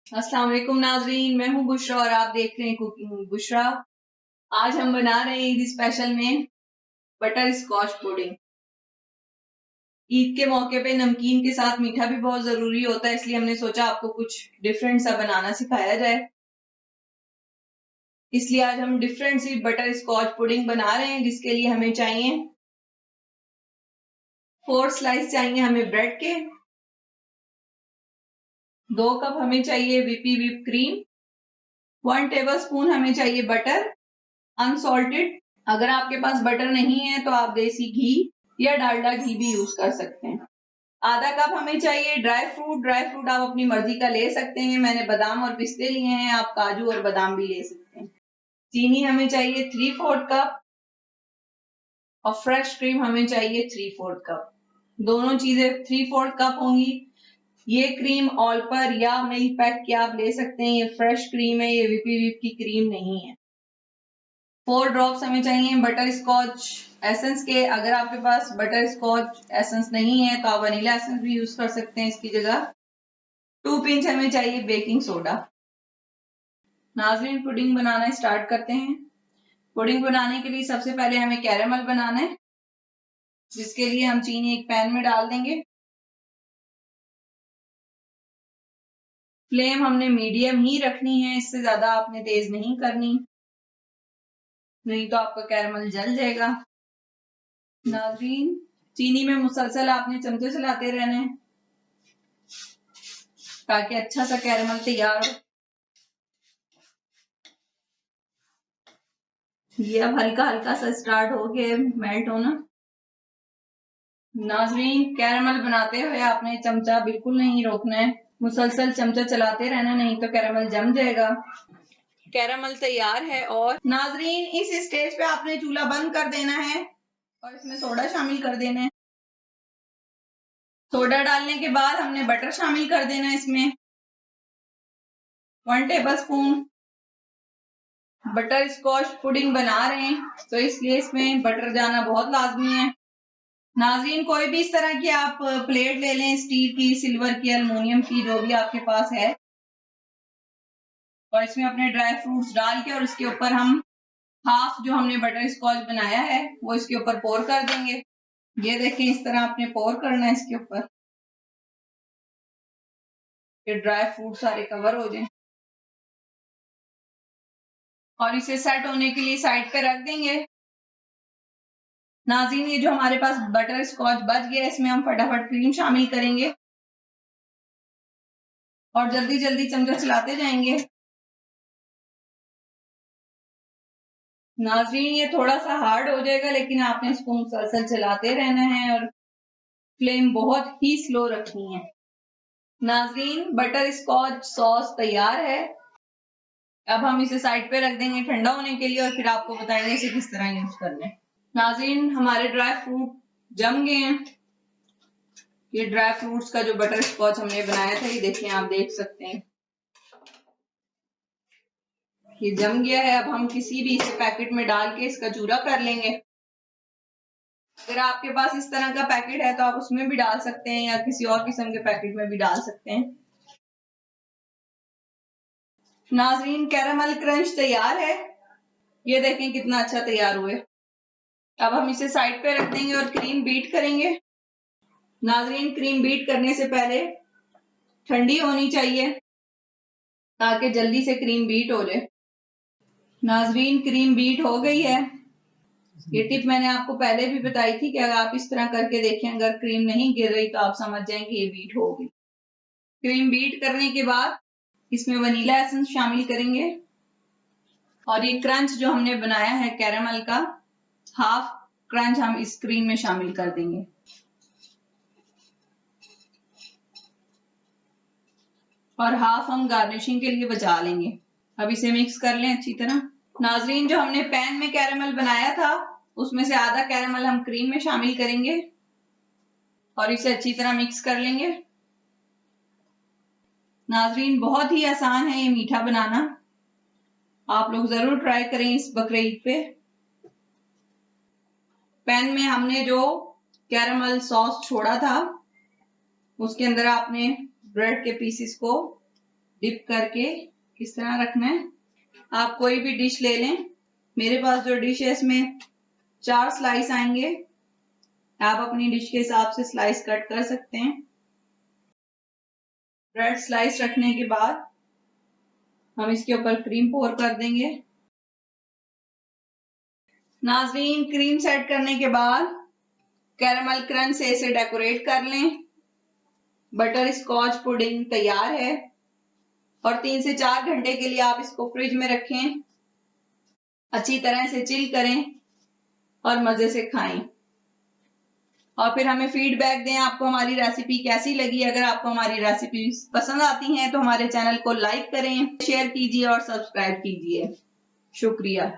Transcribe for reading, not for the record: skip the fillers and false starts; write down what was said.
अस्सलाम वालेकुम नाजरीन, मैं हूं बुशरा और आप देख रहे हैं कुकिंग विद बुशरा। आज हम बना रहे हैं ईद स्पेशल में बटर स्कॉच पुडिंग। ईद के मौके पे नमकीन के साथ मीठा भी बहुत जरूरी होता है, इसलिए हमने सोचा आपको कुछ डिफरेंट सा बनाना सिखाया जाए। इसलिए आज हम डिफरेंट सी बटर स्कॉच पुडिंग बना रहे हैं, जिसके लिए हमें चाहिए 4 स्लाइस चाहिए हमें ब्रेड के, 2 कप हमें चाहिए व्हिप क्रीम, 1 टेबलस्पून हमें चाहिए बटर अनसॉल्टेड। अगर आपके पास बटर नहीं है तो आप देसी घी या डालडा घी भी यूज कर सकते हैं। आधा कप हमें चाहिए ड्राई फ्रूट आप अपनी मर्जी का ले सकते हैं। मैंने बादाम और पिस्ते लिए हैं, आप काजू और बादाम भी ले सकते हैं। चीनी हमें चाहिए 3/4 कप और फ्रेश क्रीम हमें चाहिए 3/4 कप। दोनों चीजें 3/4 कप होंगी। ये क्रीम ऑल पर या मिल्क पैक की आप ले सकते हैं। ये फ्रेश क्रीम है, ये विप की क्रीम नहीं है। 4 ड्रॉप्स हमें चाहिए बटर स्कॉच एसेंस के। अगर आपके पास बटर स्कॉच एसेंस नहीं है तो आप वनीला एसेंस भी यूज कर सकते हैं इसकी जगह। 2 पिंच हमें चाहिए बेकिंग सोडा। नाज़रीन, पुडिंग बनाना स्टार्ट करते हैं। पुडिंग बनाने के लिए सबसे पहले हमें कैरेमल बनाना है, जिसके लिए हम चीनी एक पैन में डाल देंगे। फ्लेम हमने मीडियम ही रखनी है, इससे ज्यादा आपने तेज नहीं करनी, नहीं तो आपका कैरेमल जल जाएगा। नाज़रीन, चीनी में मुसलसल आपने चमचे चलाते रहना है ताकि अच्छा सा कैरेमल तैयार हो। ये अब हल्का हल्का सा स्टार्ट हो गया मेल्ट होना। नाज़रीन, कैरेमल बनाते हुए आपने चमचा बिल्कुल नहीं रोकना है, मुसलसल चमचा चलाते रहना, नहीं तो कैरेमल जम जाएगा। कैरेमल तैयार है और नाज़रीन इस स्टेज पे आपने चूल्हा बंद कर देना है और इसमें सोडा शामिल कर देना है। सोडा डालने के बाद हमने बटर शामिल कर देना है। इसमें 1 टेबलस्पून बटर स्कॉच पुडिंग बना रहे हैं तो इसलिए इसमें बटर जाना बहुत लाजमी है। नाज़रीन, कोई भी इस तरह की आप प्लेट ले लें, स्टील की, सिल्वर की, एल्युमिनियम की, जो भी आपके पास है, और इसमें अपने ड्राई फ्रूट्स डाल के और इसके ऊपर हम हाफ जो हमने बटर स्कॉच बनाया है वो इसके ऊपर पोर कर देंगे। ये देखें, इस तरह आपने पोर करना है इसके ऊपर, ये ड्राई फ्रूट सारे कवर हो जाए। और इसे सेट होने के लिए साइड पे रख देंगे। नाज़रीन, ये जो हमारे पास बटर स्कॉच बच गया, इसमें हम फटाफट क्रीम शामिल करेंगे और जल्दी जल्दी चमचा चलाते जाएंगे। नाज़रीन, ये थोड़ा सा हार्ड हो जाएगा, लेकिन आपने इसको मुसलसल चलाते रहना है और फ्लेम बहुत ही स्लो रखनी है। नाज़रीन, बटर स्कॉच सॉस तैयार है। अब हम इसे साइड पे रख देंगे ठंडा होने के लिए और फिर आपको बताएंगे इसे किस तरह यूज करना है। नाज़रीन, हमारे ड्राई फ्रूट जम गए हैं। ये ड्राई फ्रूट्स का जो बटर स्कॉच हमने बनाया था, ये देखें, आप देख सकते हैं ये जम गया है। अब हम किसी भी इसे पैकेट में डाल के इसका चूरा कर लेंगे। अगर आपके पास इस तरह का पैकेट है तो आप उसमें भी डाल सकते हैं या किसी और किस्म के पैकेट में भी डाल सकते हैं। नाज़रीन, कैरामल क्रंच तैयार है। ये देखें कितना अच्छा तैयार हुआ है। अब हम इसे साइड पे रख देंगे और क्रीम बीट करेंगे। नाज़रीन, क्रीम बीट करने से पहले ठंडी होनी चाहिए ताकि जल्दी से क्रीम बीट हो जाए। नाज़रीन, क्रीम बीट हो गई है। ये टिप मैंने आपको पहले भी बताई थी कि अगर आप इस तरह करके देखें, अगर क्रीम नहीं गिर रही तो आप समझ जाएं कि ये बीट हो गई। क्रीम बीट करने के बाद इसमें वनीला एसेंस शामिल करेंगे और ये क्रंच जो हमने बनाया है कैरामल का, हाफ क्रंच हम इस क्रीम में शामिल कर देंगे। और हाफ हम गार्निशिंग के लिए बचा लेंगे। अब इसे मिक्स कर लें अच्छी तरह। नाज़रीन, जो हमने पैन में कैरामल बनाया था उसमें से आधा कैरामल हम क्रीम में शामिल करेंगे और इसे अच्छी तरह मिक्स कर लेंगे। नाज़रीन, बहुत ही आसान है ये मीठा बनाना, आप लोग जरूर ट्राई करें इस बकरीद पे। पैन में हमने जो कैरामल सॉस छोड़ा था उसके अंदर आपने ब्रेड के पीसेस को डिप करके किस तरह रखना है। आप कोई भी डिश ले लें, मेरे पास जो डिश है इसमें 4 स्लाइस आएंगे। आप अपनी डिश के हिसाब से स्लाइस कट कर सकते हैं। ब्रेड स्लाइस रखने के बाद हम इसके ऊपर क्रीम पोर कर देंगे। नाज़रीन, क्रीम सेट करने के बाद कैरेमल क्रंच से इसे डेकोरेट कर लें। बटर स्कॉच पुडिंग तैयार है और 3 से 4 घंटे के लिए आप इसको फ्रिज में रखें, अच्छी तरह से चिल करें और मजे से खाएं। और फिर हमें फीडबैक दें आपको हमारी रेसिपी कैसी लगी। अगर आपको हमारी रेसिपी पसंद आती हैं तो हमारे चैनल को लाइक करें, शेयर कीजिए और सब्सक्राइब कीजिए। शुक्रिया।